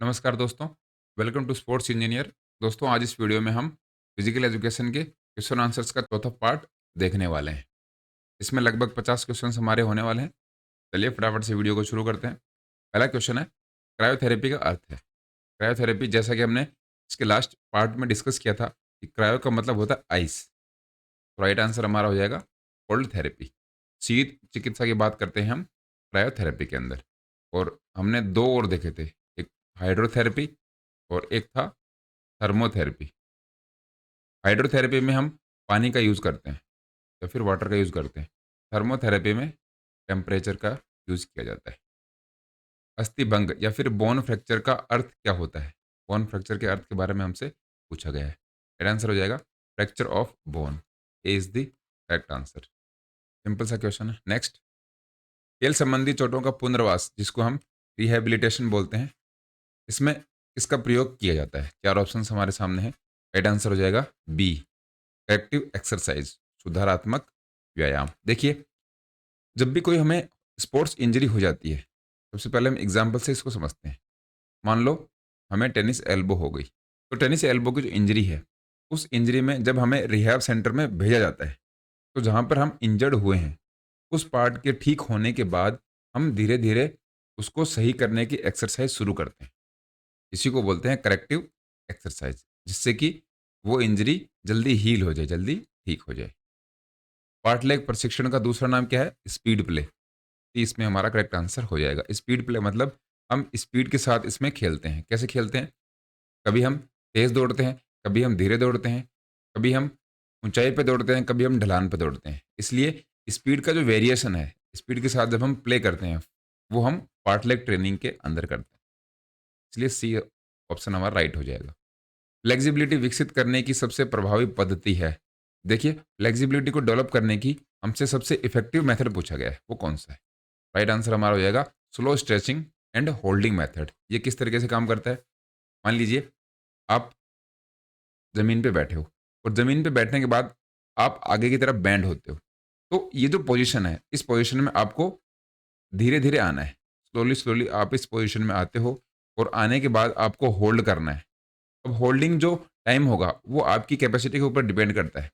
नमस्कार दोस्तों, welcome to sports engineer. दोस्तों, आज इस वीडियो में हम फिजिकल एजुकेशन के क्वेश्चन आंसर्स का चौथा पार्ट देखने वाले हैं। इसमें लगभग 50 क्वेश्चन हमारे होने वाले हैं। चलिए फटाफट से वीडियो को शुरू करते हैं। पहला क्वेश्चन है, क्रायोथेरेपी का अर्थ है। क्रायोथेरेपी, जैसा कि हमने इसके लास्ट पार्ट में डिस्कस किया था कि क्रायो का मतलब होता है आइस। तो राइट आंसर हमारा हो जाएगा कोल्ड थेरेपी। शीत चिकित्सा की बात करते हैं हम क्रायोथेरेपी के अंदर। और हमने दो और देखे थे, एक हाइड्रोथेरेपी और एक था थर्मोथेरेपी। हाइड्रोथेरेपी में हम पानी का यूज़ करते हैं या फिर वाटर का यूज़ करते हैं। थर्मोथेरेपी में टेम्परेचर का यूज़ किया जाता है। अस्थि भंग या फिर बोन फ्रैक्चर का अर्थ क्या होता है? बोन फ्रैक्चर के अर्थ के बारे में हमसे पूछा गया है। राइट आंसर हो जाएगा fracture of bone. A is the correct answer. Simple सा क्वेश्चन है। नेक्स्ट, खेल संबंधी चोटों का पुनर्वास, जिसको हम रिहैबिलिटेशन बोलते हैं, इसमें इसका प्रयोग किया जाता है। चार ऑप्शंस हमारे सामने हैं। राइट आंसर हो जाएगा बी, करेक्टिव एक्सरसाइज, सुधारात्मक व्यायाम। देखिए, जब भी कोई हमें स्पोर्ट्स इंजरी हो जाती है, सबसे पहले हम एग्जाम्पल से इसको समझते हैं। मान लो हमें टेनिस एल्बो हो गई, तो टेनिस एल्बो की जो इंजरी है, उस इंजरी में जब हमें रिहैब सेंटर में भेजा जाता है, तो जहाँ पर हम इंजर्ड हुए हैं, उस पार्ट के ठीक होने के बाद हम धीरे धीरे उसको सही करने की एक्सरसाइज शुरू करते हैं। इसी को बोलते हैं करेक्टिव एक्सरसाइज, जिससे कि वो इंजरी जल्दी हील हो जाए, जल्दी ठीक हो जाए। पार्ट लेग प्रशिक्षण का दूसरा नाम क्या है? Speed play. इसमें हमारा करेक्ट आंसर हो जाएगा। स्पीड प्ले मतलब हम स्पीड के साथ इसमें खेलते हैं। कैसे खेलते हैं? कभी हम तेज दौड़ते हैं, कभी हम धीरे दौड़ते हैं, कभी हम ऊंचाई पे दौड़ते हैं, कभी हम ढलान पे दौड़ते हैं। इसलिए स्पीड का जो वेरिएशन है, स्पीड के साथ जब हम प्ले करते हैं, वो हम पार्ट लेग ट्रेनिंग के अंदर करते हैं। इसलिए सी ऑप्शन हमारा राइट हो जाएगा। फ्लेक्सिबिलिटी विकसित करने की सबसे प्रभावी पद्धति है। देखिए, फ्लेक्सिबिलिटी को डेवलप करने की हमसे सबसे इफेक्टिव मेथड पूछा गया है, वो कौन सा है? राइट आंसर हमारा हो जाएगा slow stretching and holding method. ये किस तरीके से काम करता है? मान लीजिए आप ज़मीन पे बैठे हो और ज़मीन पे बैठने के बाद आप आगे की तरफ बैंड होते हो। तो ये जो पोजीशन है, इस पोजीशन में आपको धीरे-धीरे आना है। स्लोली-स्लोली आप इस पोजीशन में आते हो और आने के बाद आपको होल्ड करना है। अब होल्डिंग जो टाइम होगा, वो आपकी कैपेसिटी के ऊपर डिपेंड करता है।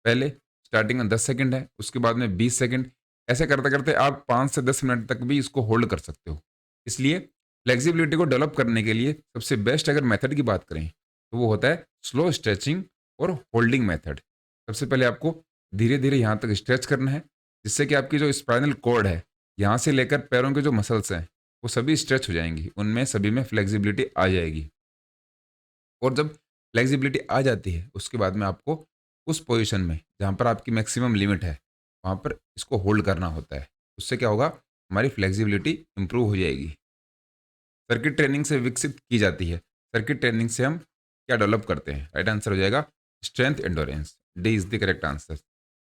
पहले स्टार्टिंग में 10 सेकंड है, उसके बाद में 20 सेकंड, ऐसे करते-करते आप 5 से 10 मिनट तक भी इसको होल्ड कर सकते हो। इसलिए फ्लेक्सिबिलिटी को डेवलप करने के लिए सबसे बेस्ट अगर मेथड की बात करें, तो वो होता है स्लो स्ट्रेचिंग और होल्डिंग मेथड। सबसे पहले आपको धीरे-धीरे यहाँ तक स्ट्रेच करना है, जिससे कि आपकी जो स्पाइनल कॉर्ड है, यहाँ से लेकर पैरों के जो मसल्स हैं, वो सभी स्ट्रेच हो जाएँगी। उनमें सभी में फ्लेक्सिबिलिटी आ जाएगी। और जब फ्लेक्सिबिलिटी आ जाती है, उसके बाद में आपको उस पोजीशन में जहाँ पर आपकी मैक्सिमम लिमिट है, वहाँ पर इसको होल्ड करना होता है। उससे क्या होगा? हमारी फ्लेक्सिबिलिटी इम्प्रूव हो जाएगी। सर्किट ट्रेनिंग से विकसित की जाती है। सर्किट ट्रेनिंग से हम क्या डेवलप करते हैं? राइट आंसर हो जाएगा strength endurance. D is the correct answer.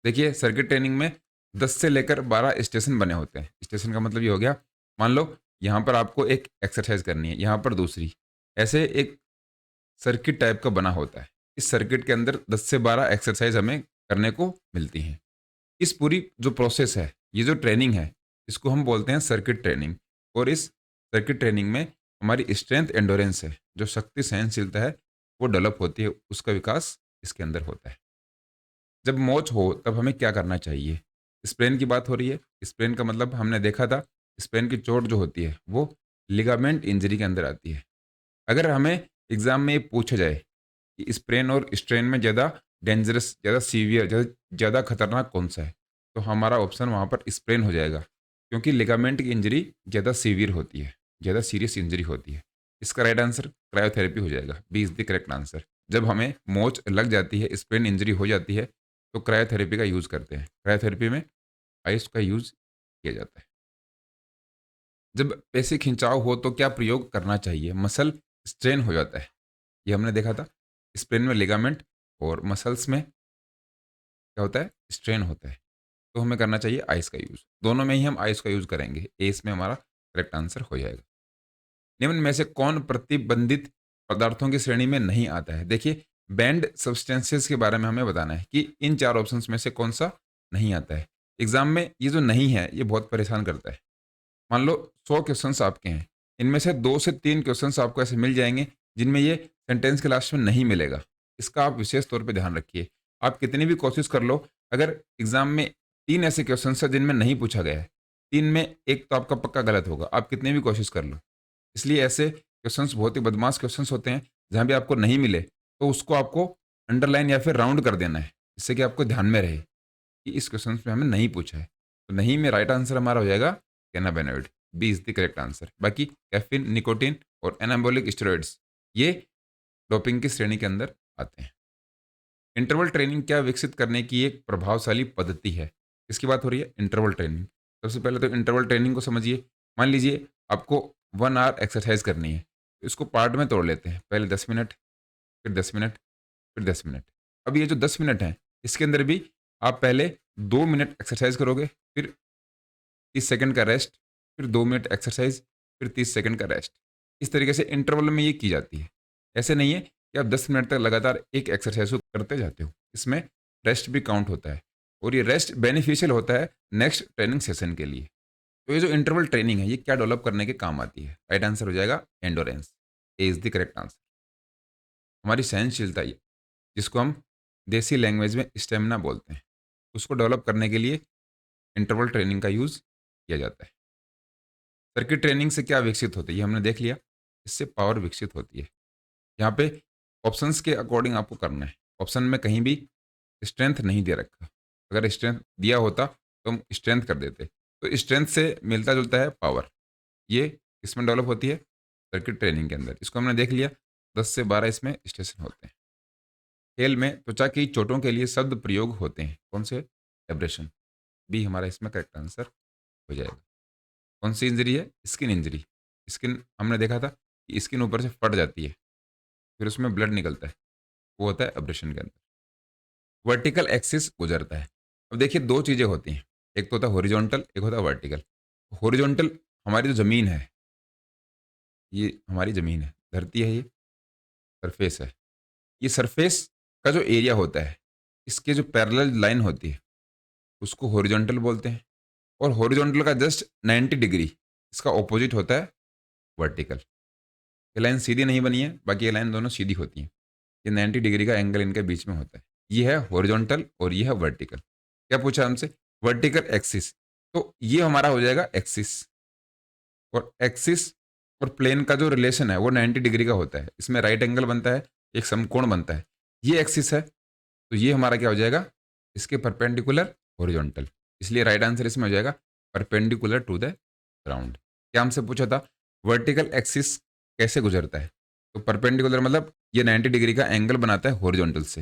देखिए, सर्किट ट्रेनिंग में 10 से लेकर 12 स्टेशन बने होते हैं। स्टेशन का मतलब ये हो गया, मान लो यहाँ पर आपको एक एक्सरसाइज़ करनी है, यहाँ पर दूसरी। ऐसे एक सर्किट टाइप का बना होता है। इस सर्किट के अंदर 10 से 12 एक्सरसाइज हमें करने को मिलती हैं। इस पूरी जो प्रोसेस है, ये जो ट्रेनिंग है, इसको हम बोलते हैं सर्किट ट्रेनिंग। और इस सर्किट ट्रेनिंग में हमारी स्ट्रेंथ एंडोरेंस है, जो शक्ति सहनशीलता है, वो डेवलप होती है, उसका विकास इसके अंदर होता है। जब मोच हो तब हमें क्या करना चाहिए? स्प्रेन की बात हो रही है। स्प्रेन का मतलब हमने देखा था, स्प्रेन की चोट जो होती है, वो लिगामेंट इंजरी के अंदर आती है। अगर हमें एग्ज़ाम में ये पूछा जाए कि स्प्रेन और स्ट्रेन में ज़्यादा डेंजरस, ज़्यादा सीवियर, ज़्यादा खतरनाक कौन-सा है? तो हमारा ऑप्शन वहाँ पर स्प्रेन हो जाएगा, क्योंकि लिगामेंट की इंजरी ज़्यादा सीवियर होती है, ज़्यादा सीरियस इंजरी होती है। इसका राइट आंसर क्रायोथेरेपी हो जाएगा। B is the correct answer. जब हमें मोच लग जाती है, स्प्रेन इंजरी हो जाती है, तो क्रायोथेरेपी का यूज़ करते हैं। क्रायोथेरेपी में आइस का यूज़ किया जाता है। जब पेशी खिंचाव हो तो क्या प्रयोग करना चाहिए? मसल स्ट्रेन हो जाता है। ये हमने देखा था। स्पेन में लिगामेंट और मसल्स में क्या होता है? स्ट्रेन होता है। तो हमें करना चाहिए आइस का यूज़। दोनों में ही हम आइस का यूज़ करेंगे। ए इसमें हमारा करेक्ट आंसर हो जाएगा। निम्न में से कौन प्रतिबंधित पदार्थों की श्रेणी में नहीं आता है? देखिए, बैंड सब्सटेंसेस के बारे में हमें बताना है कि इन 4 ऑप्शंस में से कौन-सा नहीं आता है। एग्ज़ाम में ये जो नहीं है, ये बहुत परेशान करता है। मान लो 100 क्वेश्चंस आपके हैं, इनमें से 2 से 3 क्वेश्चंस आपको ऐसे मिल जाएँगे जिनमें ये सेंटेंस के लास्ट में नहीं मिलेगा। इसका आप विशेष तौर पे ध्यान रखिए। आप कितनी भी कोशिश कर लो, अगर एग्ज़ाम में 3 ऐसे क्वेश्चंस हैं जिनमें नहीं पूछा गया है, 3 में 1 तो आपका पक्का गलत होगा, आप कितनी भी कोशिश कर लो। इसलिए ऐसे क्वेश्चंस बहुत ही बदमाश क्वेश्चंस होते हैं, जहाँ भी आपको नहीं मिले, तो उसको आपको अंडरलाइन या फिर राउंड कर देना है, जिससे कि आपको ध्यान में रहे कि इस क्वेश्चंस में हमें नहीं पूछा है। तो नहीं में राइट आंसर हमारा हो जाएगा cannabinoid. B is the correct answer. बाकी कैफ़ीन, निकोटीन और एनाबॉलिक स्टेरॉइड्स ये डोपिंग की श्रेणी के अंदर आते हैं। इंटरवल ट्रेनिंग क्या विकसित करने की एक प्रभावशाली पद्धति है? किसकी बात हो रही है? Interval training. सबसे पहले तो इंटरवल ट्रेनिंग को समझिए। मान लीजिए आपको 1 आवर एक्सरसाइज करनी है, तो इसको पार्ट में तोड़ लेते हैं। पहले 10 मिनट, फिर 10 मिनट, फिर 10 मिनट। अब ये जो 10 मिनट हैं, इसके अंदर भी आप पहले 2 मिनट एक्सरसाइज करोगे, फिर 30 सेकंड का रेस्ट, फिर 2 मिनट एक्सरसाइज, फिर 30 सेकंड का रेस्ट। इस तरीके से इंटरवल में ये की जाती है। ऐसे नहीं है कि आप 10 मिनट तक लगातार एक एक्सरसाइज को करते जाते हो। इसमें रेस्ट भी काउंट होता है और ये रेस्ट बेनिफिशियल होता है नेक्स्ट ट्रेनिंग सेशन के लिए। तो ये जो इंटरवल ट्रेनिंग है, ये क्या डेवलप करने के काम आती है? राइट आंसर हो जाएगा endurance. A is the correct answer. हमारी सहनशीलता ये, जिसको हम देसी लैंग्वेज में स्टेमिना बोलते हैं, उसको डेवलप करने के लिए इंटरवल ट्रेनिंग का यूज़ किया जाता है। सर्किट ट्रेनिंग से क्या विकसित होती है, ये हमने देख लिया। इससे पावर विकसित होती है। यहाँ पे ऑप्शंस के अकॉर्डिंग आपको करना है। ऑप्शन में कहीं भी स्ट्रेंथ नहीं दे रखा। अगर स्ट्रेंथ दिया होता तो हम स्ट्रेंथ कर देते। तो स्ट्रेंथ से मिलता-जुलता है पावर। ये किसमें डेवलप होती है? सर्किट ट्रेनिंग के अंदर। इसको हमने देख लिया। 10 से 12 इसमें स्टेशन होते हैं। खेल में त्वचा की चोटों के लिए शब्द प्रयोग होते हैं। कौन से? एब्रेशन। बी हमारा इसमें करेक्ट आंसर हो जाएगा। कौन सी इंजरी है? Skin injury. स्किन हमने देखा था कि स्किन ऊपर से फट जाती है, फिर उसमें ब्लड निकलता है, वो होता है एब्रेशन के अंदर। वर्टिकल एक्सिस गुजरता है। अब देखिए 2 चीज़ें होती हैं, एक तो होता है हॉरिजॉन्टल, एक होता है वर्टिकल। हॉरिजॉन्टल हमारी जो ज़मीन है, ये हमारी ज़मीन है, धरती है ये, सरफेस है। ये सरफेस का जो एरिया होता है, इसके जो पैरेलल लाइन होती है, उसको हॉरिजॉन्टल बोलते हैं और हॉरिजॉन्टल का जस्ट 90 डिग्री इसका ऑपोजिट होता है वर्टिकल। ये लाइन सीधी नहीं बनी है, बाकी ये लाइन दोनों सीधी होती हैं। ये 90 डिग्री का एंगल इनके बीच में होता है। ये है हॉरिजॉन्टल और ये है वर्टिकल। क्या पूछा हमसे? Vertical axis. तो ये हमारा हो जाएगा एक्सिस और एक्सिस और प्लेन का जो रिलेशन है वो 90 डिग्री का होता है। इसमें राइट एंगल बनता है, एक समकोण बनता है। ये एक्सिस है, तो ये हमारा क्या हो जाएगा? इसके परपेंडिकुलर हॉरिजॉन्टल। इसलिए राइट आंसर इसमें हो जाएगा परपेंडिकुलर टू द ग्राउंड। क्या हमसे पूछा था? वर्टिकल एक्सिस कैसे गुजरता है? तो परपेंडिकुलर मतलब ये 90 डिग्री का एंगल बनाता है हॉरिजॉन्टल से।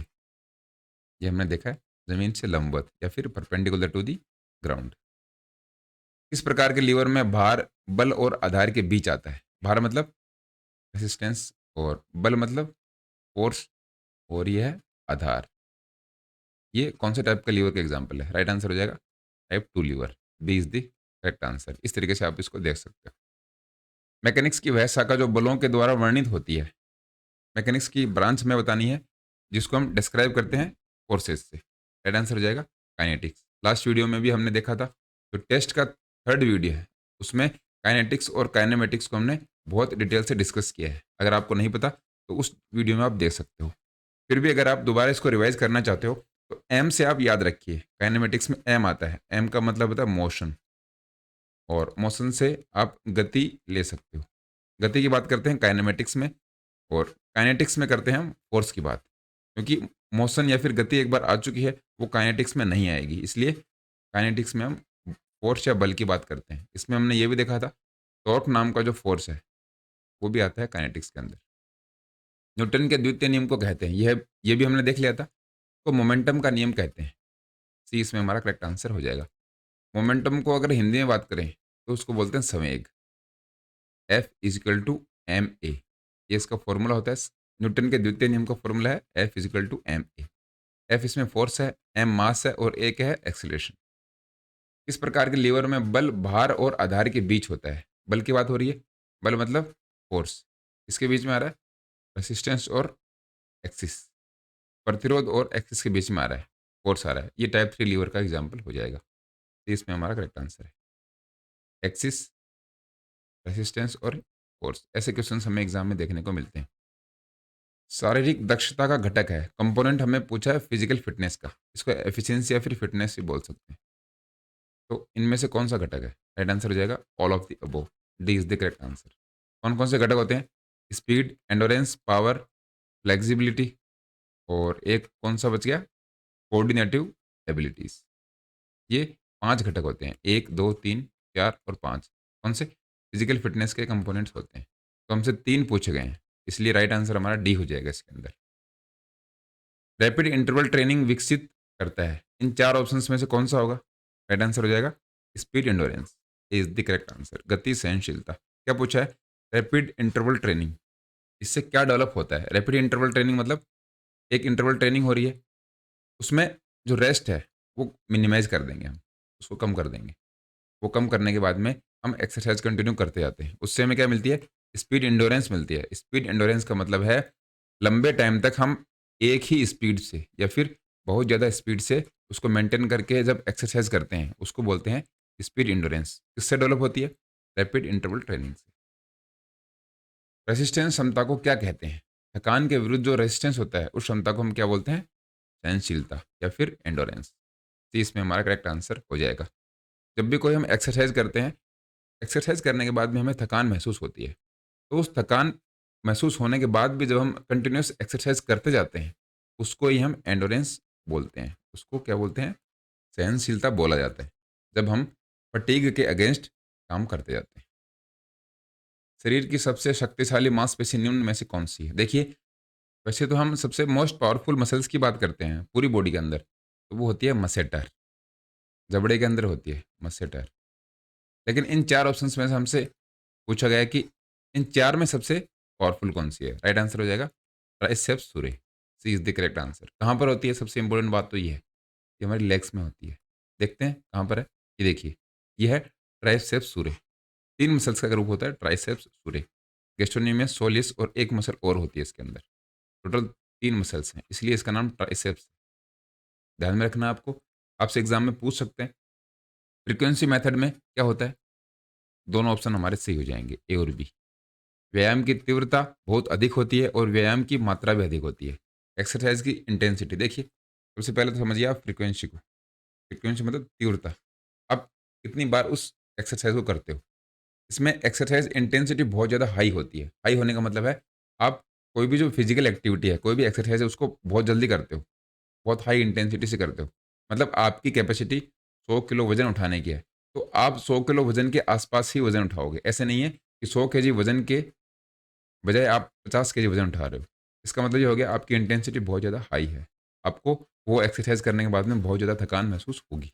ये हमने देखा है, ज़मीन से लंबवत या फिर परपेंडिकुलर टू दी ग्राउंड। किस प्रकार के लीवर में भार, बल और आधार के बीच आता है? भार मतलब रेजिस्टेंस और बल मतलब फोर्स और ये है आधार। ये कौन से टाइप का लीवर का एग्जाम्पल है? राइट आंसर हो जाएगा type 2 liver. B is the correct answer. इस तरीके से आप इसको देख सकते हो। मैकेनिक्स की वह शाखा जो बलों के द्वारा वर्णित होती है। मैकेनिक्स की ब्रांच में बतानी है जिसको हम डिस्क्राइब करते हैं फोर्सेस से। राइट आंसर हो जाएगा काइनेटिक्स। लास्ट वीडियो में भी हमने देखा था, तो टेस्ट का 3rd वीडियो है, उसमें काइनेटिक्स और काइनेमेटिक्स को हमने बहुत डिटेल से डिस्कस किया है। अगर आपको नहीं पता तो उस वीडियो में आप देख सकते हो। फिर भी अगर आप दोबारा इसको रिवाइज करना चाहते हो तो एम से आप याद रखिए। काइनेमेटिक्स में एम आता है। एम का मतलब होता है मोशन और मोशन से आप गति ले सकते हो। गति की बात करते हैं काइनेमेटिक्स में और काइनेटिक्स में करते हैं हम फोर्स की बात। क्योंकि मोशन या फिर गति एक बार आ चुकी है, वो काइनेटिक्स में नहीं आएगी। इसलिए काइनेटिक्स में हम फोर्स या बल की बात करते हैं। इसमें हमने ये भी देखा था, टॉर्क नाम का जो फोर्स है, वो भी आता है काइनेटिक्स के अंदर। न्यूटन के द्वितीय नियम को कहते हैं, ये भी हमने देख लिया था, तो मोमेंटम का नियम कहते हैं। सी इसमें हमारा करेक्ट आंसर हो जाएगा। मोमेंटम को अगर हिंदी में बात करें तो उसको बोलते हैं संवेग। F equal to M A, ये इसका फॉर्मूला होता है। न्यूटन के द्वितीय नियम का फॉर्मूला है F equal to M A. F इसमें फोर्स है, एम मास है और ए क्या है? एक्सीलरेशन। इस प्रकार के लीवर में बल भार और आधार के बीच होता है। बल की बात हो रही है, बल मतलब फोर्स। इसके बीच में आ रहा है रेसिस्टेंस और एक्सिस। प्रतिरोध और एक्सिस के बीच में आ रहा है फोर्स आ रहा है। ये टाइप 3 लीवर का एग्जाम्पल हो जाएगा। तो इसमें हमारा करेक्ट आंसर है एक्सिस, रेसिस्टेंस और फोर्स। ऐसे क्वेश्चन हमें एग्जाम में देखने को मिलते हैं। शारीरिक दक्षता का घटक है, कंपोनेंट हमें पूछा है फिजिकल फिटनेस का, इसको एफिशिएंसी या फिर फिटनेस भी बोल सकते हैं। तो इनमें से कौन सा घटक है? राइट आंसर हो जाएगा all of the above. D is the correct answer. कौन कौन से घटक होते हैं? स्पीड, एंडोरेंस, पावर, फ्लेक्सिबिलिटी, और एक कौन सा बच गया? Coordinative abilities. ये 5 घटक होते हैं, 1, 2, 3, 4 और 5। कौन से? फिजिकल फिटनेस के कंपोनेंट्स होते हैं। तो हमसे 3 पूछे गए हैं, इसलिए राइट आंसर हमारा डी हो जाएगा इसके अंदर। रैपिड इंटरवल ट्रेनिंग विकसित करता है, इन 4 ऑप्शंस में से कौन सा होगा? राइट आंसर हो जाएगा speed endurance is the correct answer. गति सहनशीलता। क्या पूछा है? रैपिड इंटरवल ट्रेनिंग, इससे क्या डेवलप होता है? रैपिड इंटरवल ट्रेनिंग मतलब एक इंटरवल ट्रेनिंग हो रही है, उसमें जो रेस्ट है वो मिनिमाइज कर देंगे हम, उसको कम कर देंगे। वो कम करने के बाद में हम एक्सरसाइज कंटिन्यू करते जाते हैं, उससे हमें क्या मिलती है? स्पीड एंडोरेंस मिलती है। स्पीड एंडोरेंस का मतलब है लंबे टाइम तक हम एक ही स्पीड से या फिर बहुत ज़्यादा स्पीड से उसको मेंटेन करके जब एक्सरसाइज करते हैं, उसको बोलते हैं स्पीड एंडोरेंस। किससे डेवलप होती है? रैपिड इंटरवल ट्रेनिंग से। रेसिस्टेंस क्षमता को क्या कहते हैं? थकान के विरुद्ध जो रेसिस्टेंस होता है उस क्षमता को हम क्या बोलते हैं? सहनशीलता या फिर एंडोरेंस। तो इसमें हमारा करेक्ट आंसर हो जाएगा। जब भी कोई हम एक्सरसाइज करते हैं, एक्सरसाइज करने के बाद में हमें थकान महसूस होती है, तो उस थकान महसूस होने के बाद भी जब हम कंटिन्यूस एक्सरसाइज करते जाते हैं, उसको ही हम एंडोरेंस बोलते हैं। उसको क्या बोलते हैं? सहनशीलता बोला जाता है, जब हम फटीग के अगेंस्ट काम करते जाते हैं। शरीर की सबसे शक्तिशाली मांसपेशी निम्न में से कौन सी है? देखिए, वैसे तो हम सबसे मोस्ट पावरफुल मसल्स की बात करते हैं पूरी बॉडी के अंदर, तो वो होती है मसेटर। जबड़े के अंदर होती है मसेटर। लेकिन इन 4 ऑप्शंस में से हमसे पूछा गया है कि इन 4 में सबसे पावरफुल कौन-सी है? राइट आंसर हो जाएगा triceps surae. C is the correct answer. कहाँ पर होती है? सबसे इम्पोर्टेंट बात तो ये है, ये हमारी लेग्स में होती है। देखते हैं कहाँ पर है? ये देखिए, ये है ट्राइसेप्स सूरे। 3 मसल्स का ग्रुप होता है ट्राइसेप्स सूरे। गैस्ट्रोनोमियस, सोलिस और एक मसल और होती है इसके अंदर। टोटल 3 मसल्स हैं, इसलिए इसका नाम ट्राइसेप्स। ध्यान में रखना आपको, आपसे एग्ज़ाम में पूछ सकते हैं। फ्रीक्वेंसी मेथड में क्या होता है? दोनों ऑप्शन हमारे सही हो जाएँगे, ए और बी। व्यायाम की तीव्रता बहुत अधिक होती है और व्यायाम की मात्रा भी अधिक होती है। एक्सरसाइज की इंटेंसिटी देखिए, सबसे पहले तो समझिए आप फ्रीक्वेंसी को। फ्रीक्वेंसी मतलब तीव्रता। आप कितनी बार उस एक्सरसाइज को करते हो। इसमें एक्सरसाइज इंटेंसिटी बहुत ज़्यादा हाई होती है। हाई होने का मतलब है आप कोई भी जो फिजिकल एक्टिविटी है, कोई भी एक्सरसाइज है, उसको बहुत जल्दी करते हो, बहुत हाई इंटेंसिटी से करते हो। मतलब आपकी कैपेसिटी 100 किलो वज़न उठाने की है, तो आप 100 किलो वज़न के आसपास ही वज़न उठाओगे। ऐसे नहीं है कि 100 केजी वज़न के बजाय आप 50 केजी वज़न उठा रहे हो। इसका मतलब ये हो गया आपकी इंटेंसिटी बहुत ज़्यादा हाई है। आपको वो एक्सरसाइज़ करने के बाद में बहुत ज़्यादा थकान महसूस होगी।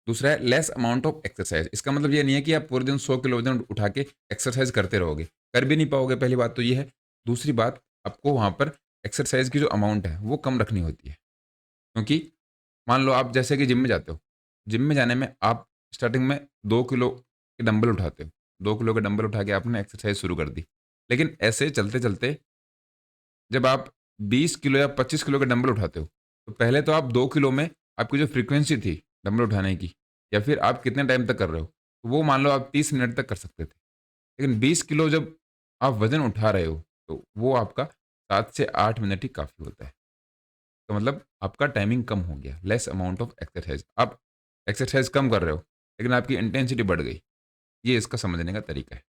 दूसरा है लेस अमाउंट ऑफ एक्सरसाइज़। इसका मतलब ये नहीं है कि आप पूरे दिन 100 किलो वज़न उठा के एक्सरसाइज़ करते रहोगे। कर भी नहीं पाओगे, पहली बात तो ये है। दूसरी बात, आपको वहाँ पर एक्सरसाइज़ की जो अमाउंट है वो कम रखनी होती है। क्योंकि मान लो आप जैसे कि जिम में जाते हो। जिम में जाने में आप स्टार्टिंग में 2 किलो के डंबल उठाते हो। 2 किलो के डंबल उठा के आपने एक्सरसाइज़ शुरू कर दी। लेकिन ऐसे चलते-चलते जब आप 20 किलो या 25 किलो के डंबल उठाते हो, तो पहले तो आप 2 किलो में आपकी जो फ्रीक्वेंसी थी डंबल उठाने की, या फिर आप कितने टाइम तक कर रहे हो, तो वो मान लो आप 30 मिनट तक कर सकते थे। लेकिन 20 किलो जब आप वज़न उठा रहे हो, तो वो आपका 7 से 8 मिनट ही काफ़ी होता है। तो मतलब आपका टाइमिंग कम हो गया, लेस अमाउंट ऑफ एक्सरसाइज़। आप एक्सरसाइज़ कम कर रहे हो, लेकिन आपकी इंटेंसिटी बढ़ गई। ये इसका समझने का तरीका है।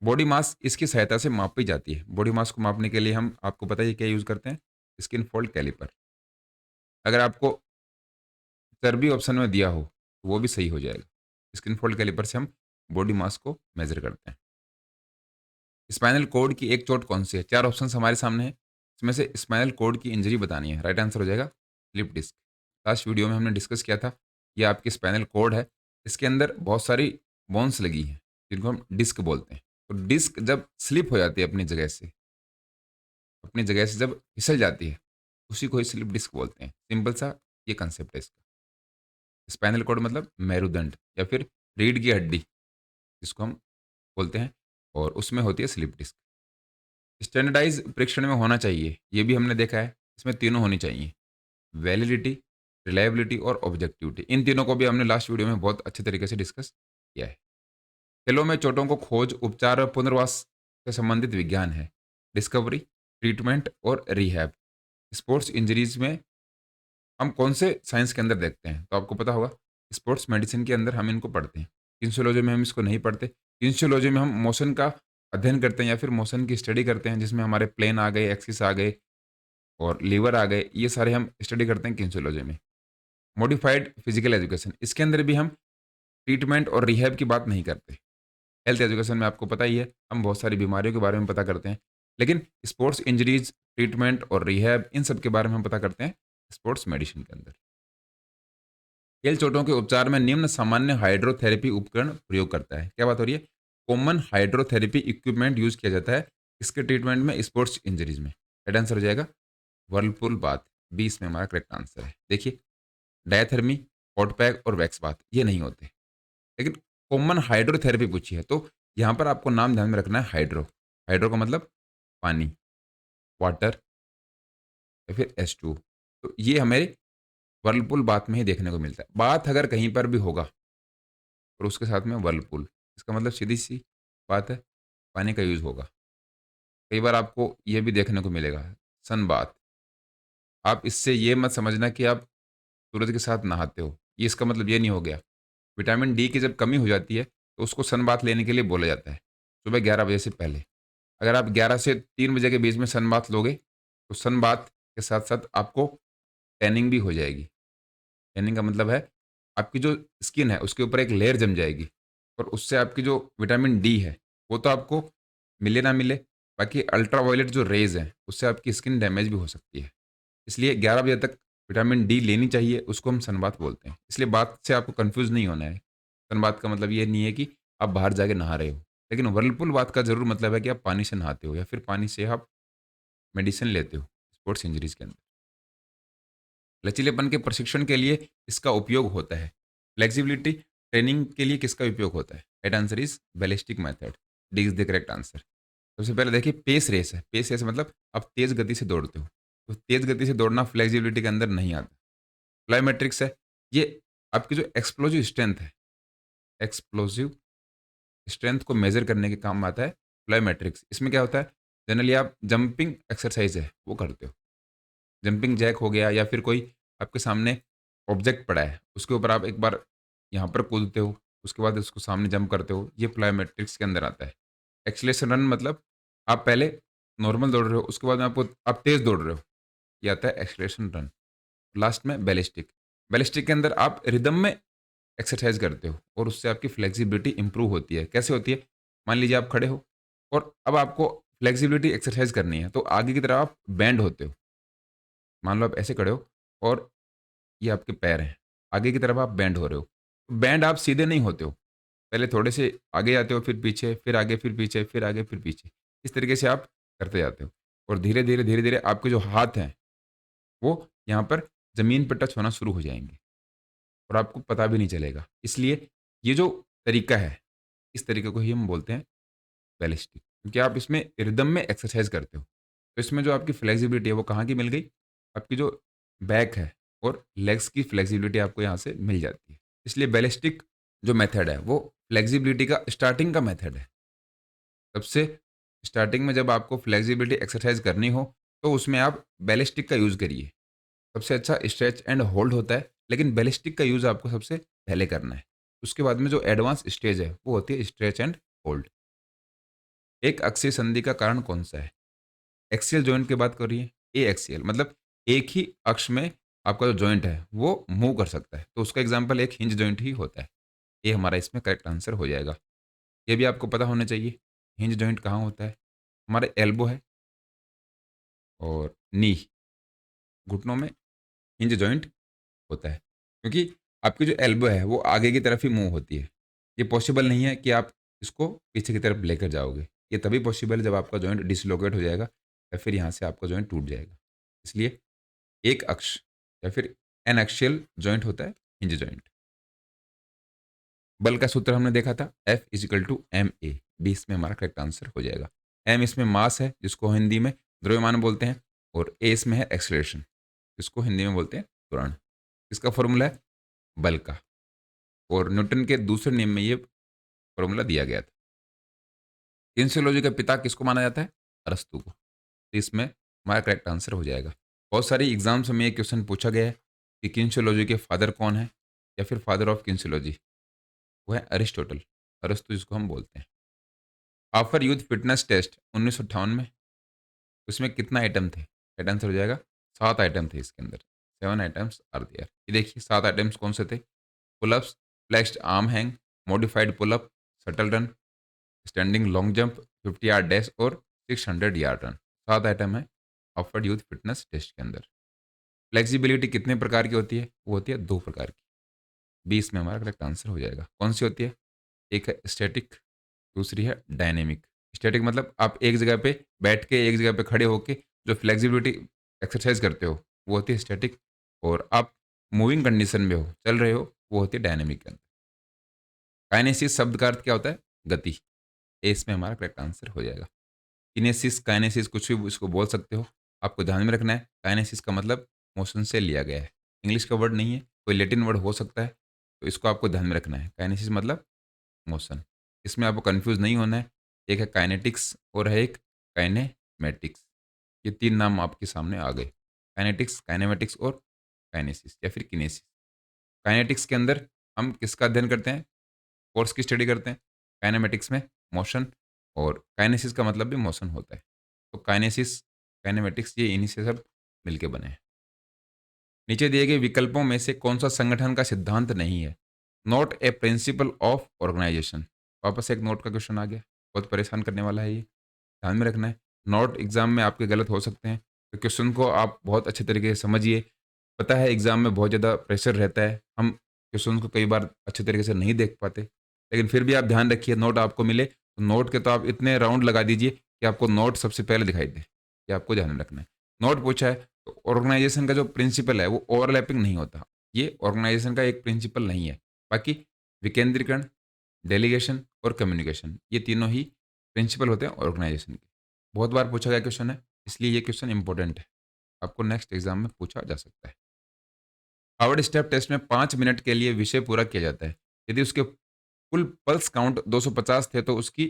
बॉडी मास इसकी सहायता से मापी जाती है। बॉडी मास को मापने के लिए हम आपको पता है ये क्या यूज़ करते हैं? Skin fold caliper. अगर आपको चर्बी ऑप्शन में दिया हो, तो वो भी सही हो जाएगा। स्किन फोल्ड कैलिपर से हम बॉडी मास को मेज़र करते हैं। स्पाइनल कॉर्ड की एक चोट कौन-सी है? 4 ऑप्शंस हमारे सामने हैं। इसमें से स्पाइनल कॉर्ड की इंजरी बतानी है। राइट आंसर हो जाएगा स्लिप डिस्क। लास्ट वीडियो में हमने डिस्कस किया था, ये आपकी स्पाइनल कॉर्ड है। इसके अंदर बहुत सारी बोन्स लगी हैं, जिनको हम डिस्क बोलते हैं। तो डिस्क जब स्लिप हो जाती है अपनी जगह से जब फिसल जाती है, उसी को ही स्लिप डिस्क बोलते हैं। सिंपल सा ये कांसेप्ट है इसका। स्पाइनल कॉर्ड मतलब मेरुदंड या फिर रीढ़ की हड्डी, जिसको हम बोलते हैं, और उसमें होती है स्लिप डिस्क। स्टैंडर्डाइज परीक्षण में होना चाहिए, ये भी हमने देखा है। इसमें तीनों होनी चाहिए, वैलिडिटी, रिलायबिलिटी और ऑब्जेक्टिविटी। इन तीनों को भी हमने लास्ट वीडियो में बहुत अच्छे तरीके से डिस्कस किया है। खेलों में चोटों को खोज, उपचार और पुनर्वास से संबंधित विज्ञान है। डिस्कवरी, ट्रीटमेंट और रिहैब। स्पोर्ट्स इंजरीज में हम कौन से साइंस के अंदर देखते हैं? तो आपको पता होगा, स्पोर्ट्स मेडिसिन के अंदर हम इनको पढ़ते हैं। किन्सियोलॉजी में हम इसको नहीं पढ़ते। किन्सियोलॉजी में हम मोशन का अध्ययन करते हैं या फिर मोशन की स्टडी करते हैं, जिसमें हमारे प्लेन आ गए, एक्सिस आ गए और लीवर आ गए, ये सारे हम स्टडी करते हैं किन्सियोलॉजी में। मॉडिफाइड फिजिकल एजुकेशन, इसके अंदर भी हम ट्रीटमेंट और रिहैब की बात नहीं करते। हेल्थ एजुकेशन में आपको पता ही है, हम बहुत सारी बीमारियों के बारे में पता करते हैं, लेकिन स्पोर्ट्स इंजरीज, ट्रीटमेंट और रिहैब, इन सब के बारे में हम पता करते हैं स्पोर्ट्स मेडिसिन के अंदर। खेल चोटों के उपचार में निम्न सामान्य हाइड्रोथेरेपी उपकरण प्रयोग करता है। क्या बात हो रही है? कॉमन हाइड्रोथेरेपी इक्विपमेंट यूज किया जाता है इसके ट्रीटमेंट में स्पोर्ट्स इंजरीज में। राइट आंसर हो जाएगा वर्लपूल बाथ। 20 में हमारा करेक्ट आंसर है। देखिए, डायथर्मी, हॉट पैक और वैक्स बाथ ये नहीं होते, लेकिन कॉमन हाइड्रोथेरेपी पूछी है, तो यहाँ पर आपको नाम ध्यान में रखना है हाइड्रो। हाइड्रो का मतलब पानी, वाटर या फिर H2। तो ये हमें वर्लपूल बाथ में ही देखने को मिलता है। बाथ अगर कहीं पर भी होगा और उसके साथ में वर्लपूल, इसका मतलब सीधी सी बात है, पानी का यूज़ होगा। कई बार आपको ये भी देखने को मिलेगा सन बाथ। आप इससे ये मत समझना कि आप सूरज के साथ नहाते हो, ये इसका मतलब ये नहीं हो गया। विटामिन डी की जब कमी हो जाती है तो उसको सन बाथ लेने के लिए बोला जाता है, सुबह 11 बजे से पहले। अगर आप 11 से 3 बजे के बीच में सन बाथ लोगे, तो सन बाथ के साथ-साथ आपको टैनिंग भी हो जाएगी। टैनिंग का मतलब है, आपकी जो स्किन है उसके ऊपर एक लेयर जम जाएगी और उससे आपकी जो विटामिन डी है, वो तो आपको मिले ना मिले, बाकी अल्ट्रावायलेट जो रेज़ हैं, उससे आपकी स्किन डैमेज भी हो सकती है। इसलिए 11 बजे तक विटामिन डी लेनी चाहिए, उसको हम सनबाथ बोलते हैं। इसलिए बात से आपको कन्फ्यूज़ नहीं होना है। सनबाथ का मतलब ये नहीं है कि आप बाहर जाके नहा रहे हो। लेकिन व्हर्लपूल बाथ का ज़रूर मतलब है कि आप पानी से नहाते हो या फिर पानी से आप मेडिसिन लेते हो, स्पोर्ट्स इंजरीज़ के अंदर। लचीलेपन के प्रशिक्षण के लिए इसका उपयोग होता है। फ्लेक्सिबिलिटी ट्रेनिंग के लिए किसका उपयोग होता है? Right answer is ballistic method. D is the correct answer. सबसे पहले देखिए, पेस रेस है। पेस रेस मतलब आप तेज़ गति से दौड़ते हो। तो तेज़ गति से दौड़ना फ्लेक्सिबिलिटी के अंदर नहीं आता। प्लायोमेट्रिक्स है, ये आपकी जो एक्सप्लोसिव स्ट्रेंथ है, एक्सप्लोसिव स्ट्रेंथ को मेज़र करने के काम आता है प्लायोमेट्रिक्स। इसमें क्या होता है, जनरली आप जंपिंग एक्सरसाइज़ है, वो करते हो। जंपिंग जैक हो गया या फिर कोई आपके सामने ऑब्जेक्ट पड़ा है, उसके ऊपर आप एक बार यहाँ पर कूदते हो, उसके बाद उसको सामने जंप करते हो, ये प्लायोमेट्रिक्स के अंदर आता है। एक्सेलरेशन रन मतलब आप पहले नॉर्मल दौड़ रहे हो, उसके बाद में आपको आप तेज़ दौड़ रहे हो, ये आता है एक्सेलरेशन रन। लास्ट में बैलिस्टिक। बैलिस्टिक के अंदर आप रिदम में एक्सरसाइज करते हो और उससे आपकी फ्लेक्सिबिलिटी इंप्रूव होती है। कैसे होती है? मान लीजिए आप खड़े हो और अब आपको फ्लेक्सिबिलिटी एक्सरसाइज करनी है, तो आगे की तरफ आप बेंड होते हो। मान लो आप ऐसे खड़े हो और ये आपके पैर हैं, आगे की तरफ आप बेंड हो रहे हो। बेंड आप सीधे नहीं होते हो, पहले थोड़े से आगे जाते हो, फिर पीछे, फिर आगे, फिर पीछे, फिर आगे, फिर पीछे। इस तरीके से आप करते जाते हो और धीरे-धीरे, धीरे-धीरे आपके जो हाथ हैं, वो यहाँ पर ज़मीन पे टच होना शुरू हो जाएँगे और आपको पता भी नहीं चलेगा। इसलिए ये जो तरीका है, इस तरीके को ही हम बोलते हैं बैलिस्टिक, क्योंकि आप इसमें रिदम में एक्सरसाइज करते हो। तो इसमें जो आपकी फ्लेक्सिबिलिटी है वो कहाँ की मिल गई? आपकी जो बैक है और लेग्स की फ्लेक्सिबिलिटी आपको यहाँ से मिल जाती है। इसलिए बैलिस्टिक जो मेथड है वो फ्लेक्सिबिलिटी का स्टार्टिंग का मेथड है। सबसे स्टार्टिंग में जब आपको फ्लेक्सिबिलिटी एक्सरसाइज करनी हो, तो उसमें आप बैलिस्टिक का यूज़ करिए। सबसे अच्छा स्ट्रेच एंड होल्ड होता है, लेकिन बैलिस्टिक का यूज़ आपको सबसे पहले करना है। उसके बाद में जो एडवांस स्टेज है, वो होती है स्ट्रेच एंड होल्ड। एक अक्षीय संधि का कारण कौन-सा है? एक्सियल जॉइंट की बात करिए, ए एक्सियल मतलब एक ही अक्ष में आपका जो जॉइंट है, वो मूव कर सकता है। तो उसका एग्ज़ाम्पल एक हिंज जॉइंट ही होता है। ये हमारा इसमें करेक्ट आंसर हो जाएगा। ये भी आपको पता होना चाहिए, हिंज जॉइंट कहाँ होता है? हमारे एल्बो है और नी, घुटनों में हिंज जॉइंट होता है। क्योंकि आपकी जो एल्बो है, वो आगे की तरफ ही मूव होती है। ये पॉसिबल नहीं है कि आप इसको पीछे की तरफ लेकर जाओगे। ये तभी पॉसिबल है जब आपका जॉइंट डिसलोकेट हो जाएगा या फिर यहाँ से आपका जॉइंट टूट जाएगा। इसलिए एक अक्ष या फिर एनएक्सियल जॉइंट होता है हिंज जॉइंट। बल का सूत्र हमने देखा था, F इज़िकल टू ma। 20 में हमारा करेक्ट आंसर हो जाएगा। m इसमें मास है, जिसको हिंदी में द्रव्यमान बोलते हैं, और a इसमें है एक्सेलरेशन, जिसको हिंदी में बोलते हैं त्वरण। इसका फॉर्मूला है बल का, और न्यूटन के दूसरे नियम में ये फॉर्मूला दिया गया था। किन्सियोलॉजी का पिता किसको माना जाता है? अरस्तु को। तो इसमें हमारा करेक्ट आंसर हो जाएगा। बहुत सारी एग्जाम्स में ये क्वेश्चन पूछा गया है कि किन्सियोलॉजी के फादर कौन है, या फिर फादर ऑफ किन्सियोलॉजी, वो है अरिस्टोटल, अरस्तु जिसको हम बोलते हैं। ऑफर यूथ फिटनेस टेस्ट 1958 में, उसमें कितना आइटम थे? राइट आंसर हो जाएगा 7 आइटम थे इसके अंदर। 7 आइटम्स आर देयर। ये देखिए 7 आइटम्स कौन से थे? Pullups, flexed arm hang, modified pullup, shuttle run, standing long jump, 50 yard dash और 600 यार्ड रन। 7 आइटम है ऑफर्ड यूथ फिटनेस टेस्ट के अंदर। फ्लेक्सिबिलिटी कितने प्रकार की होती है? वो होती है 2 प्रकार की। 20 में हमारा करेक्ट आंसर हो जाएगा। कौन सी होती है? एक है स्टैटिक, दूसरी है डायनेमिक। स्टैटिक मतलब आप एक जगह पे बैठ के, एक जगह पे खड़े होके जो फ्लेक्सिबिलिटी एक्सरसाइज करते हो, वो होती है स्टैटिक। और आप मूविंग कंडीशन में हो, चल रहे हो, वो होती है डायनेमिक के अंदर। काइनेसिस शब्द का अर्थ क्या होता है? गति। ए इसमें हमारा करेक्ट आंसर हो जाएगा। किनेसिस, काइनेसिस कुछ भी इसको बोल सकते हो। आपको ध्यान में रखना है काइनेसिस का मतलब मोशन से लिया गया है। इंग्लिश का वर्ड नहीं है, कोई लैटिन वर्ड हो सकता है, तो इसको आपको ध्यान में रखना है। काइनेसिस मतलब मोशन। इसमें आपको कंफ्यूज नहीं होना है। एक है काइनेटिक्स और है एक काइनेमेटिक्स। ये 3 नाम आपके सामने आ गए। काइनेटिक्स, काइनेमेटिक्स और काइनेसिस या फिर किनेसिस। काइनेटिक्स के अंदर हम किसका अध्ययन करते हैं? फोर्स की स्टडी करते हैं। काइनेमेटिक्स में मोशन, और काइनेसिस का मतलब भी मोशन होता है। तो काइनेसिस, काइनेमेटिक्स ये इन्हीं से सब मिलके बने हैं। नीचे दिए गए विकल्पों में से कौन सा संगठन का सिद्धांत नहीं है? Not a principle of organization. वापस एक नोट का क्वेश्चन आ गया, बहुत परेशान करने वाला है ये, ध्यान में रखना है। नोट एग्जाम में आपके गलत हो सकते हैं, तो क्वेश्चन को आप बहुत अच्छे तरीके से समझिए। पता है एग्जाम में बहुत ज़्यादा प्रेशर रहता है, हम क्वेश्चन को कई बार अच्छे तरीके से नहीं देख पाते, लेकिन फिर भी आप ध्यान रखिए नोट आपको मिले तो नोट के तो आप इतने राउंड लगा दीजिए कि आपको नोट सबसे पहले दिखाई दे। ये आपको ध्यान रखना है। नोट पूछा है तो ऑर्गेनाइजेशन का जो प्रिंसिपल है वो ओवरलैपिंग नहीं होता। ये ऑर्गेनाइजेशन का एक प्रिंसिपल नहीं है। बाकी विकेंद्रीकरण, डेलीगेशन और कम्युनिकेशन, ये तीनों ही प्रिंसिपल होते हैं ऑर्गेनाइजेशन के। बहुत बार पूछा गया क्वेश्चन है, इसलिए ये क्वेश्चन इंपॉर्टेंट है, आपको नेक्स्ट एग्जाम में पूछा जा सकता है। हार्वर्ड स्टेप टेस्ट में 5 मिनट के लिए विषय पूरा किया जाता है। यदि उसके कुल पल्स काउंट 250 थे तो उसकी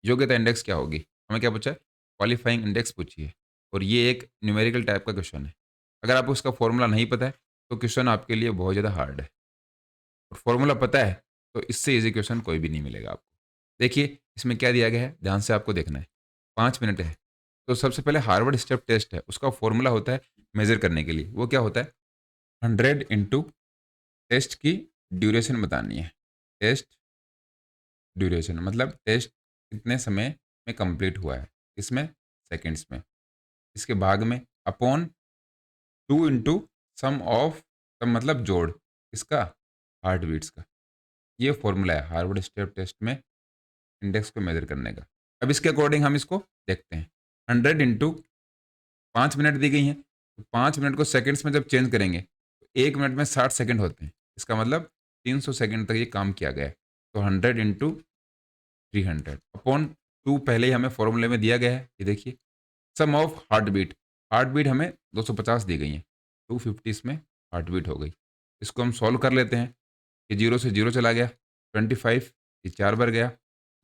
योग्यता इंडेक्स क्या होगी? हमें क्या पूछा है? क्वालिफाइंग इंडेक्स पूछी है, और ये एक न्यूमेरिकल टाइप का क्वेश्चन है। अगर आपको उसका फॉर्मूला नहीं पता है तो क्वेश्चन आपके लिए बहुत ज़्यादा हार्ड है, और फॉर्मूला पता है तो इससे इजी क्वेश्चन कोई भी नहीं मिलेगा आपको। देखिए इसमें क्या दिया गया है, ध्यान से आपको देखना है। 5 मिनट है, तो सबसे पहले हार्वर्ड स्टेप टेस्ट है, उसका फॉर्मूला होता है मेजर करने के लिए, वो क्या होता है? 100 इंटू टेस्ट की ड्यूरेशन बतानी है। टेस्ट ड्यूरेशन मतलब टेस्ट कितने समय में कंप्लीट हुआ है, इसमें सेकंड्स में, इसके भाग में अपॉन 2 इंटू सम ऑफ, सम मतलब जोड़, इसका हार्ट बीट्स का। ये फॉर्मूला है हार्वर्ड स्टेप टेस्ट में इंडेक्स को मेजर करने का। अब इसके अकॉर्डिंग हम इसको देखते हैं। 100 इंटू 5 मिनट दी गई हैं, तो 5 मिनट को सेकंड्स में जब चेंज करेंगे तो 1 मिनट में 60 सेकंड होते हैं। इसका मतलब 300 सेकंड तक ये काम किया गया है। तो 100 इंटू 300 अपॉन 2 पहले ही हमें फॉर्मूले में दिया गया है। ये देखिए sum of heart beat, heart beat हमें 250 दी गई है, 250 इसमें हार्ट बीट हो गई। इसको हम सॉल्व कर लेते हैं। ये 0 से 0 चला गया, 25 ये 4 बार गया,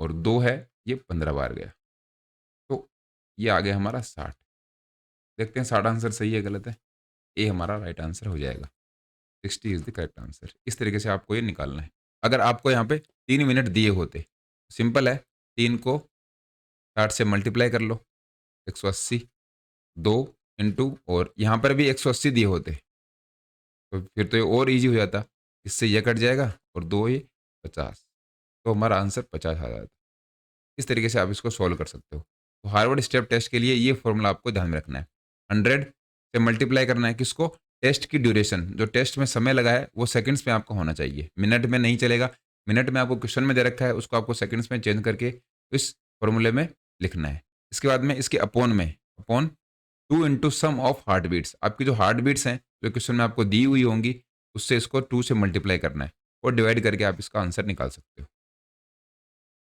और 2 है ये 15 बार गया, तो ये आ गया हमारा 60। देखते हैं 60 आंसर सही है गलत है। ए हमारा राइट आंसर हो जाएगा। 60 इज द करेक्ट आंसर। इस तरीके से आपको ये निकालना है। अगर आपको यहाँ पे 3 मिनट दिए होते, सिंपल है, 3 को 60 से मल्टीप्लाई कर लो, 180, 2 इंटू, और यहाँ पर भी 180 दिए होते तो फिर तो ये और ईजी हो जाता। इससे ये कट जाएगा और 2 ये 50, तो हमारा आंसर 50 आ जाता। इस तरीके से आप इसको सॉल्व कर सकते हो। तो हार्वर्ड स्टेप टेस्ट के लिए ये फॉर्मूला आपको ध्यान में रखना है। 100 से मल्टीप्लाई करना है किसको? टेस्ट की ड्यूरेशन, जो टेस्ट में समय लगा है वो सेकंड्स में आपको होना चाहिए, मिनट में नहीं चलेगा। मिनट में आपको क्वेश्चन में दे रखा है, उसको आपको सेकंड्स में चेंज करके इस फॉर्मूले में लिखना है। इसके बाद में इसके अपॉन में, upon 2 into some of heart beats, आपकी जो हार्ट बीट्स हैं जो क्वेश्चन में आपको दी हुई होंगी, उससे इसको 2 से मल्टीप्लाई करना है, और डिवाइड करके आप इसका आंसर निकाल सकते हो।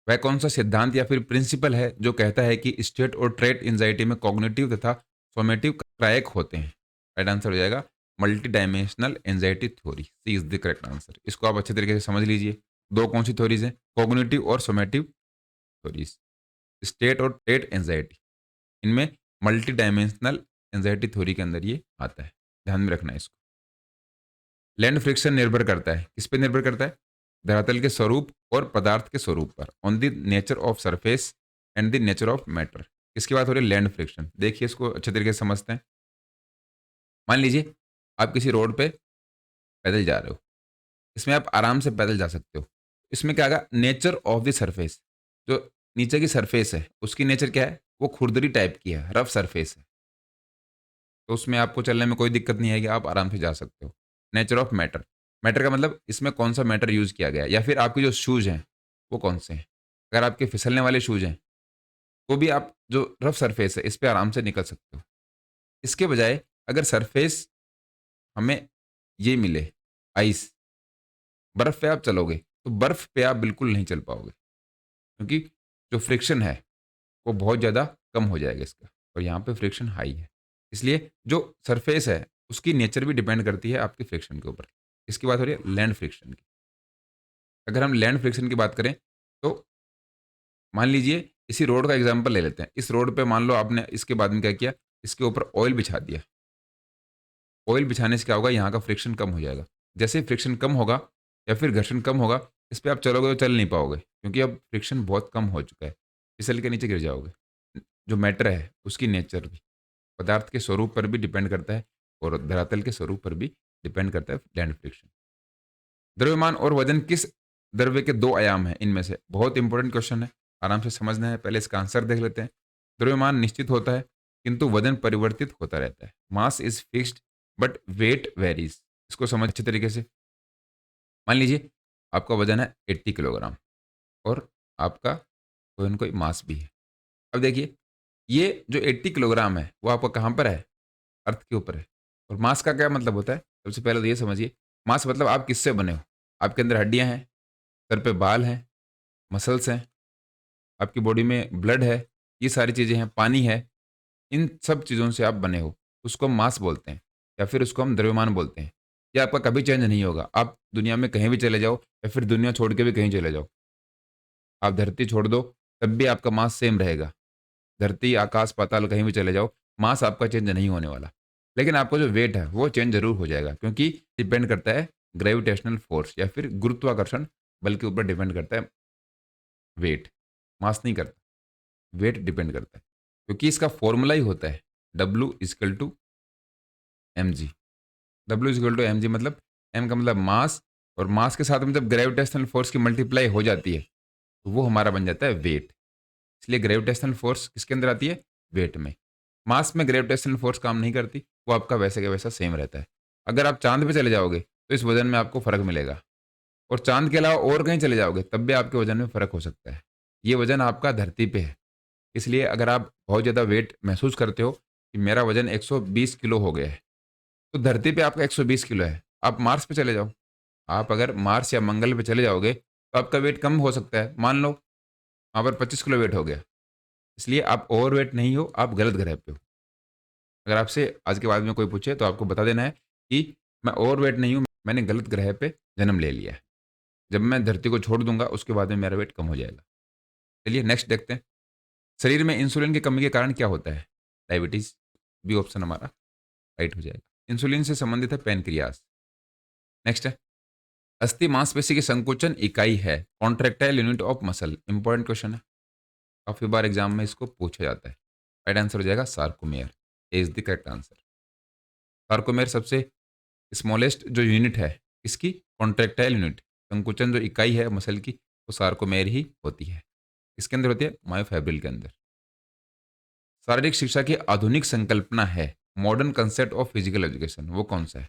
वह कौन सा सिद्धांत या फिर प्रिंसिपल है जो कहता है कि स्टेट और ट्रेट एंजाइटी में कॉग्निटिव तथा सोमेटिव कारक होते हैं? राइट आंसर हो जाएगा multidimensional anxiety theory. C is the correct answer. इसको आप अच्छे तरीके से समझ लीजिए। दो कौन सी थ्योरीज हैं? कॉग्निटिव और सोमेटिव थ्योरीज। स्टेट और स्टेट एंजाइटी, इनमें मल्टी डायमेंशनल एंजाइटी थ्योरी के अंदर ये आता है, ध्यान में रखना है इसको। लैंड फ्रिक्शन निर्भर करता है, किस पे निर्भर करता है? धरातल के स्वरूप और पदार्थ के स्वरूप पर, on the nature of surface and the nature of matter. किसकी बात हो रही है? Land friction. देखिए इसको अच्छे तरीके से समझते हैं। मान लीजिए आप किसी रोड पे पैदल जा रहे हो, इसमें आप आराम से पैदल जा सकते हो। इसमें क्या आएगा? नेचर ऑफ द सरफेस, जो नीचे की सरफेस है उसकी नेचर क्या है? वो खुरदरी टाइप की है, रफ सरफेस है, तो उसमें आपको चलने में कोई दिक्कत नहीं आएगी, आप आराम से जा सकते हो। नेचर ऑफ मैटर, मैटर का मतलब इसमें कौन सा मैटर यूज़ किया गया है, या फिर आपके जो शूज़ हैं वो कौन से हैं। अगर आपके फिसलने वाले शूज़ हैं तो भी आप जो रफ सरफेस है इस पे आराम से निकल सकते हो। इसके बजाय अगर सरफेस हमें ये मिले आइस, बर्फ़ पे आप चलोगे तो बर्फ़ पे आप बिल्कुल नहीं चल पाओगे, क्योंकि जो फ्रिक्शन है वो बहुत ज़्यादा कम हो जाएगा इसका, और यहाँ पे फ्रिक्शन हाई है। इसलिए जो सरफेस है उसकी नेचर भी डिपेंड करती है आपके फ्रिक्शन के ऊपर। इसकी बात हो रही है लैंड फ्रिक्शन की। अगर हम लैंड फ्रिक्शन की बात करें तो मान लीजिए इसी रोड का एग्जांपल ले लेते हैं। इस रोड पे मान लो आपने इसके बाद में क्या किया, इसके ऊपर ऑयल बिछा दिया। ऑयल बिछाने से क्या होगा? यहाँ का फ्रिक्शन कम हो जाएगा। जैसे ही फ्रिक्शन कम होगा या फिर घर्षण कम होगा, इस पे आप चलोगे तो चल नहीं पाओगे, क्योंकि अब फ्रिक्शन बहुत कम हो चुका है। फिसल के नीचे गिर जाओगे। जो मैटर है उसकी नेचर भी पदार्थ के स्वरूप पर भी डिपेंड करता है, और धरातल के स्वरूप पर भी डिपेंड करता है लैंड फ्रिक्शन। द्रव्यमान और वजन किस द्रव्य के दो आयाम हैं इनमें से? बहुत इंपॉर्टेंट क्वेश्चन है, आराम से समझना है। पहले इसका आंसर देख लेते हैं। द्रव्यमान निश्चित होता है किंतु वजन परिवर्तित होता रहता है। Mass is fixed but weight varies. इसको समझ अच्छे तरीके से। मान लीजिए आपका वजन है 80 किलोग्राम और आपका कोई न कोई मास भी है। अब देखिए ये जो 80 किलोग्राम है वो आपका कहाँ पर है? अर्थ के ऊपर है। और मास का क्या मतलब होता है? सबसे पहले तो ये समझिए, मास मतलब आप किससे बने हो। आपके अंदर हड्डियां हैं, सर पे बाल हैं, मसल्स हैं, आपकी बॉडी में ब्लड है, ये सारी चीज़ें हैं, पानी है, इन सब चीज़ों से आप बने हो। उसको हम मास बोलते हैं, या फिर उसको हम द्रव्यमान बोलते हैं। ये आपका कभी चेंज नहीं होगा। आप दुनिया में कहीं भी चले जाओ या फिर दुनिया छोड़ के भी कहीं चले जाओ, आप धरती छोड़ दो तब भी आपका मास सेम रहेगा। धरती, आकाश, पाताल कहीं भी चले जाओ, मास आपका चेंज नहीं होने वाला। लेकिन आपका जो वेट है वो चेंज ज़रूर हो जाएगा, क्योंकि डिपेंड करता है ग्रेविटेशनल फोर्स या फिर गुरुत्वाकर्षण बल के ऊपर डिपेंड करता है वेट, मास नहीं करता। वेट डिपेंड करता है, क्योंकि इसका फॉर्मूला ही होता है W equal to M G. W equal to M G मतलब एम का मतलब मास, और मास के साथ में जब ग्रेविटेशनल फोर्स की मल्टीप्लाई हो जाती है तो वो हमारा बन जाता है वेट। इसलिए ग्रेविटेशनल फोर्स किसके अंदर आती है? वेट में। मास में ग्रेविटेशनल फोर्स काम नहीं करती, वो आपका वैसे का वैसा सेम रहता है। अगर आप चांद पे चले जाओगे तो इस वजन में आपको फर्क मिलेगा, और चांद के अलावा और कहीं चले जाओगे तब भी आपके वजन में फर्क हो सकता है। ये वजन आपका धरती पे है। इसलिए अगर आप बहुत ज़्यादा वेट महसूस करते हो कि मेरा वजन 120 किलो हो गया है, तो धरती पे आपका 120 किलो है। आप मार्स पे चले जाओ। आप अगर मार्स या मंगल पे चले जाओगे तो आपका वेट कम हो सकता है। मान लो वहाँ पर 25 किलो वेट हो गया। इसलिए आप ओवरवेट नहीं हो, आप गलत ग्रह पे हो। अगर आपसे आज के बाद में कोई पूछे तो आपको बता देना है कि मैं ओवरवेट नहीं हूँ, मैंने गलत ग्रह पे जन्म ले लिया है। जब मैं धरती को छोड़ दूँगा उसके बाद में मेरा वेट कम हो जाएगा। चलिए नेक्स्ट देखते हैं। शरीर में इंसुलिन की कमी के कारण क्या होता है? डायबिटीज़, बी ऑप्शन हमारा राइट हो जाएगा। इंसुलिन से संबंधित है पैनक्रियाज़। नेक्स्ट है, अस्थि मांसपेशी की संकुचन इकाई है, contractile unit of muscle. Important question है, काफ़ी बार एग्जाम में इसको पूछा जाता है। राइट आंसर हो जाएगा sarcomere, is the correct answer. Sarcomere सबसे स्मॉलेस्ट जो यूनिट है इसकी, कॉन्ट्रैक्टाइल यूनिट, संकुचन जो इकाई है मसल की, वो सार्कोमेयर ही होती है। इसके अंदर होती है मायोफैब्रिल के अंदर। शारीरिक शिक्षा की आधुनिक संकल्पना है, modern concept of physical education, वो कौन सा है?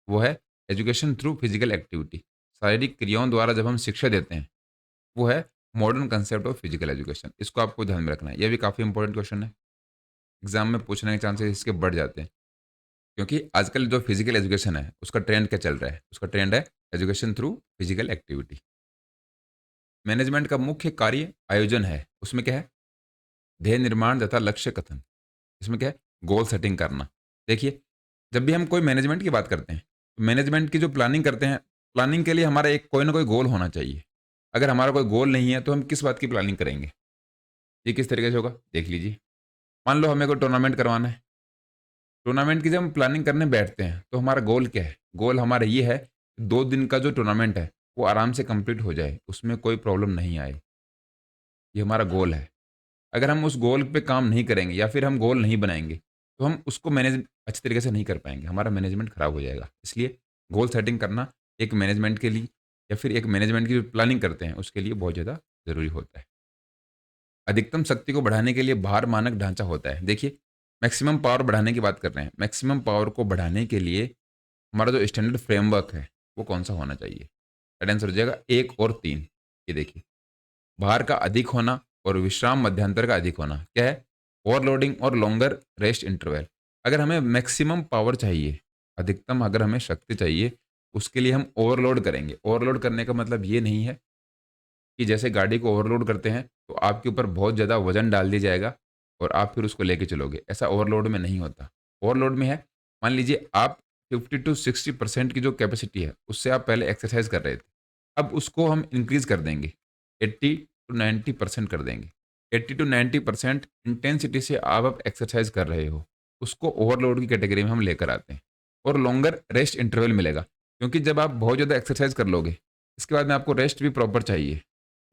वो है एजुकेशन थ्रू फिजिकल एक्टिविटी। शारीरिक क्रियाओं द्वारा जब हम शिक्षा देते हैं वो है modern concept of physical education. इसको आपको ध्यान में रखना है, ये भी काफ़ी इंपॉर्टेंट क्वेश्चन है। एग्जाम में पूछने के चांसेस इसके बढ़ जाते हैं, क्योंकि आजकल जो फिजिकल एजुकेशन है उसका ट्रेंड क्या चल रहा है? उसका ट्रेंड है education through physical activity. Management का मुख्य कार्य आयोजन है, उसमें क्या है? ध्येय निर्माण तथा लक्ष्य कथन। इसमें क्या है? गोल सेटिंग करना। देखिए जब भी हम कोई मैनेजमेंट की बात करते हैं, तो मैनेजमेंट की जो प्लानिंग करते हैं, प्लानिंग के लिए हमारा एक कोई ना कोई गोल होना चाहिए। अगर हमारा कोई गोल नहीं है तो हम किस बात की प्लानिंग करेंगे? ये किस तरीके से होगा? देख लीजिए। मान लो हमें कोई टूर्नामेंट करवाना है। टूर्नामेंट की जब हम प्लानिंग करने बैठते हैं तो हमारा गोल क्या है? गोल हमारा ये है, 2 दिन का जो टूर्नामेंट है वो आराम से कंप्लीट हो जाए, उसमें कोई प्रॉब्लम नहीं आए। ये हमारा गोल है। अगर हम उस गोल पे काम नहीं करेंगे या फिर हम गोल नहीं बनाएँगे, तो हम उसको मैनेज अच्छे तरीके से नहीं कर पाएँगे, हमारा मैनेजमेंट खराब हो जाएगा। इसलिए गोल सेटिंग करना एक मैनेजमेंट के लिए या फिर एक मैनेजमेंट की जो प्लानिंग करते हैं, उसके लिए बहुत ज़्यादा ज़रूरी होता है। अधिकतम शक्ति को बढ़ाने के लिए भार मानक ढांचा होता है। देखिए, मैक्सिमम पावर बढ़ाने की बात कर रहे हैं। मैक्सिमम पावर को बढ़ाने के लिए हमारा जो स्टैंडर्ड फ्रेमवर्क है, वो कौन-सा होना चाहिए? राइट आंसर हो जाएगा 1 और 3। ये देखिए। भार का अधिक होना और विश्राम मध्यांतर का अधिक होना क्या है? ओवरलोडिंग और लॉन्गर रेस्ट इंटरवल। अगर हमें मैक्सिमम पावर चाहिए, अधिकतम अगर हमें शक्ति चाहिए, उसके लिए हम ओवरलोड करेंगे। ओवरलोड करने का मतलब ये नहीं है कि जैसे गाड़ी को ओवरलोड करते हैं तो आपके ऊपर बहुत ज़्यादा वजन डाल दिया जाएगा और आप फिर उसको लेके चलोगे। ऐसा ओवरलोड में नहीं होता। ओवरलोड में है, मान लीजिए आप 50 टू 60% की जो कैपेसिटी है, उससे आप पहले एक्सरसाइज कर रहे थे। अब उसको हम इंक्रीज़ कर देंगे, 80 टू 90% कर देंगे। 80 टू 90% इंटेंसिटी से आप अब एक्सरसाइज कर रहे हो, उसको ओवरलोड की कैटेगरी में हम लेकर आते हैं और लॉन्गर रेस्ट इंटरवल मिलेगा। क्योंकि जब आप बहुत ज़्यादा एक्सरसाइज कर लोगे, इसके बाद में आपको रेस्ट भी प्रॉपर चाहिए।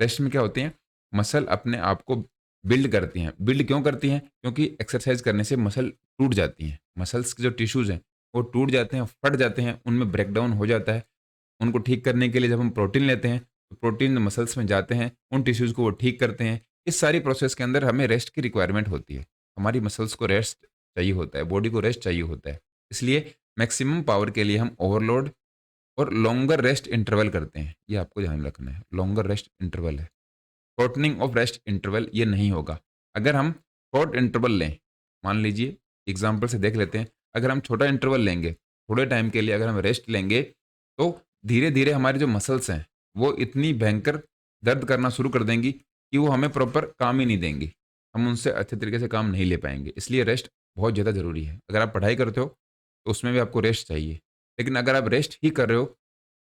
रेस्ट में क्या होती हैं? मसल अपने आप को बिल्ड करती हैं। बिल्ड क्यों करती हैं? क्योंकि एक्सरसाइज करने से मसल टूट जाती हैं। मसल्स के जो टिश्यूज़ हैं, वो टूट जाते हैं, फट जाते हैं, उनमें ब्रेकडाउन हो जाता है। उनको ठीक करने के लिए जब हम प्रोटीन लेते हैं, तो प्रोटीन मसल्स में जाते हैं, उन टिश्यूज़ को वो ठीक करते हैं। इस सारी प्रोसेस के अंदर हमें रेस्ट की रिक्वायरमेंट होती है। हमारी मसल्स को रेस्ट चाहिए होता है, बॉडी को रेस्ट चाहिए होता है। इसलिए मैक्सिमम पावर के लिए हम ओवरलोड और लॉन्गर रेस्ट इंटरवल करते हैं। ये आपको ध्यान रखना है, लॉन्गर रेस्ट इंटरवल है। शॉर्टनिंग ऑफ रेस्ट इंटरवल ये नहीं होगा। अगर हम शॉर्ट इंटरवल लें, मान लीजिए एग्ज़ाम्पल से देख लेते हैं, अगर हम छोटा इंटरवल लेंगे, थोड़े टाइम के लिए अगर हम रेस्ट लेंगे, तो धीरे-धीरे हमारी जो मसल्स हैं, वो इतनी भयंकर दर्द करना शुरू कर देंगी कि वो हमें प्रॉपर काम ही नहीं देंगी। हम उनसे अच्छे तरीके से काम नहीं ले पाएँगे। इसलिए रेस्ट बहुत ज़्यादा ज़रूरी है। अगर आप पढ़ाई करते हो, तो उसमें भी आपको रेस्ट चाहिए। लेकिन अगर आप रेस्ट ही कर रहे हो,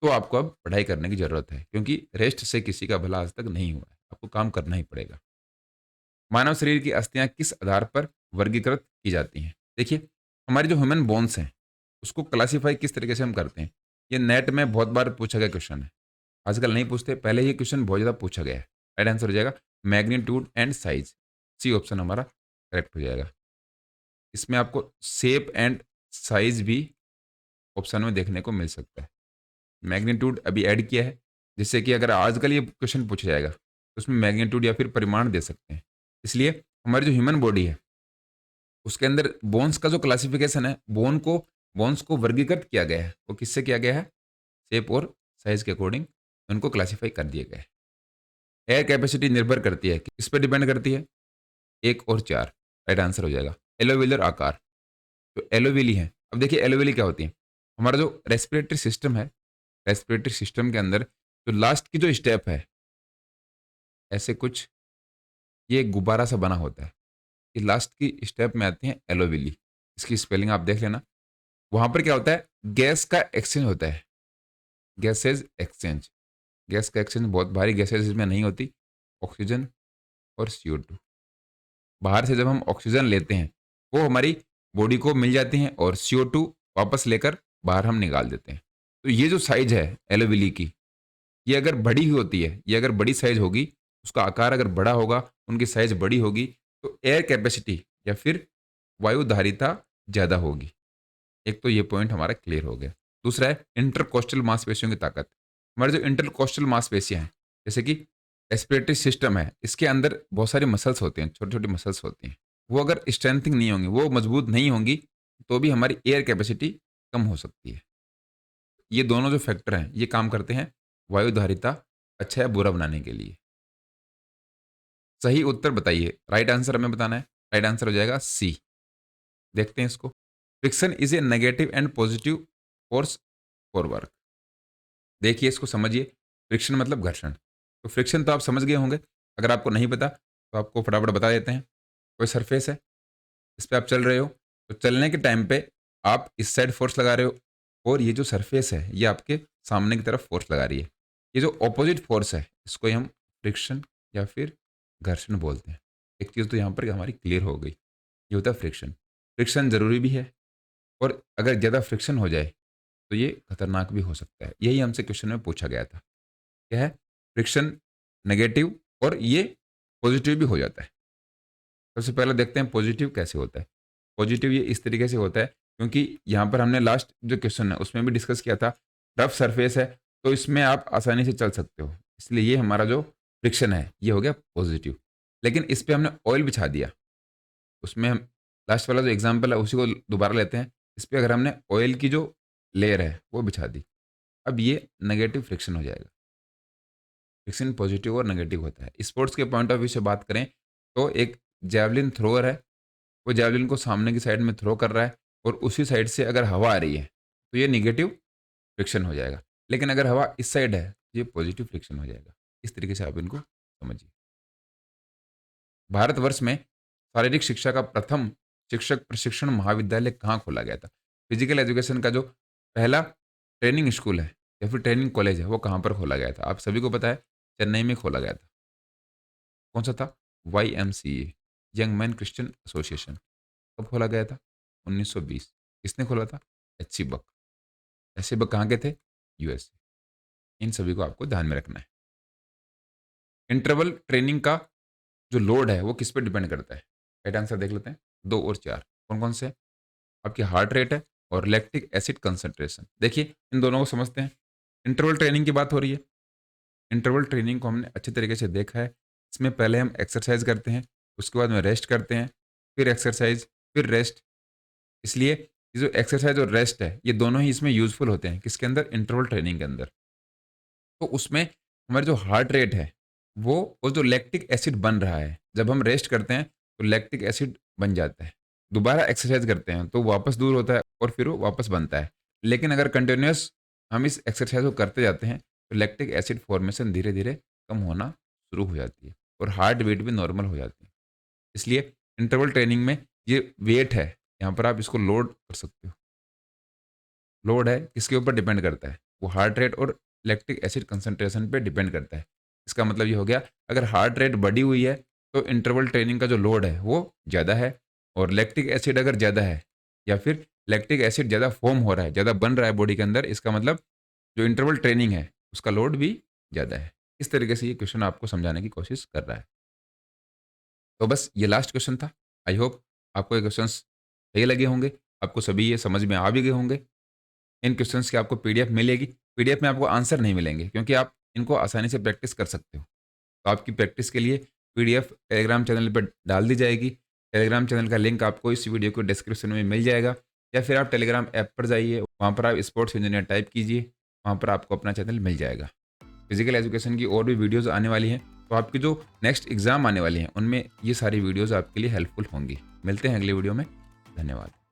तो आपको अब पढ़ाई करने की ज़रूरत है, क्योंकि रेस्ट से किसी का भला आज तक नहीं हुआ है। आपको काम करना ही पड़ेगा। मानव शरीर की अस्थियाँ किस आधार पर वर्गीकृत की जाती हैं? देखिए, हमारी जो ह्यूमन बोन्स हैं, उसको क्लासिफ़ाई किस तरीके से हम करते हैं? ये नेट में बहुत बार पूछा गया क्वेश्चन है। आजकल नहीं पूछते, पहले ये क्वेश्चन बहुत ज़्यादा पूछा गया है। राइट आंसर हो जाएगा magnitude and size. C option हमारा करेक्ट हो जाएगा। इसमें आपको शेप एंड साइज़ भी ऑप्शन में देखने को मिल सकता है। मैग्नीट्यूड अभी ऐड किया है, जिससे कि अगर आजकल ये क्वेश्चन पूछा जाएगा, तो उसमें मैग्नीट्यूड या फिर परिमाण दे सकते हैं। इसलिए हमारी जो ह्यूमन बॉडी है, उसके अंदर बोन्स का जो क्लासिफिकेशन है, बोन्स को वर्गीकृत किया गया है। वो किससे किया गया है? शेप और साइज़ के अकॉर्डिंग उनको क्लासिफ़ाई कर दिया गया है। एयर कैपेसिटी निर्भर करती है, किस पे डिपेंड करती है? 1 और 4 राइट आंसर हो जाएगा। एलोवेलर आकार, तो एलोवेली है। अब देखिए एलोवेली क्या होती है? हमारा जो रेस्पिरेटरी सिस्टम है, रेस्पिरेटरी सिस्टम के अंदर जो लास्ट की जो स्टेप है, ऐसे कुछ ये गुब्बारा सा बना होता है। ये लास्ट की स्टेप में आती हैं एलोवेली। इसकी स्पेलिंग आप देख लेना। वहाँ पर क्या होता है? गैस का एक्सचेंज होता है। Gases exchange. गैस का एक्सचेंज बहुत भारी गैसेज़ इसमें नहीं होती। ऑक्सीजन और CO2। बाहर से जब हम ऑक्सीजन लेते हैं, वो हमारी बॉडी को मिल जाती हैं और CO2 वापस लेकर बाहर हम निकाल देते हैं। तो ये जो साइज़ है एलोवेली की, ये अगर बड़ी हुई होती है, ये अगर बड़ी साइज़ होगी, उसका आकार अगर बड़ा होगा, उनकी साइज़ बड़ी होगी, तो एयर कैपेसिटी या फिर वायु धारिता ज़्यादा होगी। एक तो ये पॉइंट हमारा क्लियर हो गया। दूसरा है इंटरकोस्टल मांसपेशियों की ताकत। हमारे जो इंटरकोस्टल मांसपेशियाँ हैं, जैसे कि रेस्पिरेटरी सिस्टम है, इसके अंदर बहुत सारी मसल्स होते हैं, छोटी-छोटी मसल्स होती हैं। वो अगर स्ट्रेंथिंग नहीं होंगी, वो मजबूत नहीं होंगी, तो भी हमारी एयर कैपेसिटी कम हो सकती है। ये दोनों जो फैक्टर हैं, ये काम करते हैं वायु धारिता अच्छा या बुरा बनाने के लिए। सही उत्तर बताइए, राइट आंसर हमें बताना है। राइट आंसर हो जाएगा सी। देखते हैं इसको। Friction is a negative and positive force for work. देखिए इसको समझिए। फ्रिक्शन मतलब घर्षण। तो फ्रिक्शन तो आप समझ गए होंगे। अगर आपको नहीं पता तो आपको फटाफट बता देते हैं। कोई सरफेस है, इस पे आप चल रहे हो, तो चलने के टाइम पे आप इस साइड फोर्स लगा रहे हो और ये जो सरफेस है, ये आपके सामने की तरफ फोर्स लगा रही है। ये जो ऑपोजिट फोर्स है, इसको हम फ्रिक्शन या फिर घर्षण बोलते हैं। एक चीज़ तो यहाँ पर हमारी क्लियर हो गई, ये होता है फ्रिक्शन। फ्रिक्शन ज़रूरी भी है और अगर ज़्यादा फ्रिक्शन हो जाए तो ये खतरनाक भी हो सकता है। यही हमसे क्वेश्चन में पूछा गया था। क्या है? फ्रिक्शन नेगेटिव और ये पॉजिटिव भी हो जाता है। सबसे पहले देखते हैं पॉजिटिव कैसे होता है। पॉजिटिव ये इस तरीके से होता है क्योंकि यहाँ पर हमने लास्ट जो क्वेश्चन है उसमें भी डिस्कस किया था, रफ सरफेस है तो इसमें आप आसानी से चल सकते हो। इसलिए ये हमारा जो फ्रिक्शन है ये हो गया पॉजिटिव। लेकिन इस पे हमने ऑयल बिछा दिया, उसमें हम लास्ट वाला जो एग्जाम्पल है उसी को दोबारा लेते हैं। इस पे अगर हमने ऑयल की जो लेयर है वो बिछा दी, अब ये नेगेटिव फ्रिक्शन हो जाएगा। फ्रिक्शन पॉजिटिव और नेगेटिव होता है। स्पोर्ट्स के पॉइंट ऑफ व्यू से बात करें तो एक जैवलिन थ्रोअर है, वो जैवलिन को सामने की साइड में थ्रो कर रहा है और उसी साइड से अगर हवा आ रही है तो ये नेगेटिव फ्रिक्शन हो जाएगा। लेकिन अगर हवा इस साइड है तो ये पॉजिटिव फ्रिक्शन हो जाएगा। इस तरीके से आप इनको समझिए। भारतवर्ष में शारीरिक शिक्षा का प्रथम शिक्षक प्रशिक्षण महाविद्यालय कहाँ खोला गया था? फिजिकल एजुकेशन का जो पहला ट्रेनिंग स्कूल है या फिर ट्रेनिंग कॉलेज है वो कहाँ पर खोला गया था? आप सभी को पता है, चेन्नई में खोला गया था। कौन सा था? YMCA, young man Christian association. कब खोला गया था? 1920। किसने खोला था? HC बक। HC बक कहाँ के थे? USA। इन सभी को आपको ध्यान में रखना है। इंटरवल ट्रेनिंग का जो लोड है वो किस पे डिपेंड करता है? राइट आंसर देख लेते हैं, 2 और 4 कौन कौन से? आपकी हार्ट रेट है और लैक्टिक एसिड कंसंट्रेशन। देखिए इन दोनों को समझते हैं। इंटरवल ट्रेनिंग की बात हो रही है। इंटरवल ट्रेनिंग को हमने अच्छे तरीके से देखा है। इसमें पहले हम एक्सरसाइज करते हैं, उसके बाद में रेस्ट करते हैं, फिर एक्सरसाइज, फिर रेस्ट। इसलिए ये जो एक्सरसाइज और रेस्ट है ये दोनों ही इसमें यूजफुल होते हैं। किसके अंदर? इंटरवल ट्रेनिंग के अंदर। तो उसमें हमारी जो हार्ट रेट है वो जो लैक्टिक एसिड बन रहा है, जब हम रेस्ट करते हैं तो लैक्टिक एसिड बन जाता है। दोबारा एक्सरसाइज करते हैं तो वापस दूर होता है और फिर वो वापस बनता है। लेकिन अगर कंटिन्यूअस हम इस एक्सरसाइज को करते जाते हैं तो लैक्टिक एसिड फॉर्मेशन धीरे धीरे कम होना शुरू हो जाती है और हार्ट बीट भी नॉर्मल हो जाती है। इसलिए इंटरवल ट्रेनिंग में ये वेट है, यहाँ पर आप इसको लोड कर सकते हो। लोड है किसके ऊपर डिपेंड करता है? वो हार्ट रेट और लैक्टिक एसिड कंसंट्रेशन पे डिपेंड करता है। इसका मतलब ये हो गया, अगर हार्ट रेट बढ़ी हुई है तो इंटरवल ट्रेनिंग का जो लोड है वो ज़्यादा है, और लैक्टिक एसिड अगर ज़्यादा है या फिर लैक्टिक एसिड ज़्यादा फॉर्म हो रहा है, ज़्यादा बन रहा है बॉडी के अंदर, इसका मतलब जो इंटरवल ट्रेनिंग है उसका लोड भी ज़्यादा है। इस तरीके से ये क्वेश्चन आपको समझाने की कोशिश कर रहा है। तो बस ये लास्ट क्वेश्चन था। आई होप आपको ये क्वेश्चंस सही लगे होंगे, आपको सभी ये समझ में आ भी गए होंगे। इन क्वेश्चंस की आपको पीडीएफ मिलेगी। पीडीएफ में आपको आंसर नहीं मिलेंगे क्योंकि आप इनको आसानी से प्रैक्टिस कर सकते हो। तो आपकी प्रैक्टिस के लिए पीडीएफ टेलीग्राम चैनल पर डाल दी जाएगी। टेलीग्राम चैनल का लिंक आपको इस वीडियो को डिस्क्रिप्शन में मिल जाएगा, या फिर आप टेलीग्राम ऐप पर जाइए, वहाँ पर आप स्पोर्ट्स इंजीनियर टाइप कीजिए, वहाँ पर आपको अपना चैनल मिल जाएगा। फिजिकल एजुकेशन की और भी वीडियोज़ आने वाली हैं, तो आपकी जो नेक्स्ट एग्ज़ाम आने वाली हैं उनमें ये सारी वीडियोज़ आपके लिए हेल्पफुल होंगी। मिलते हैं अगली वीडियो में। धन्यवाद।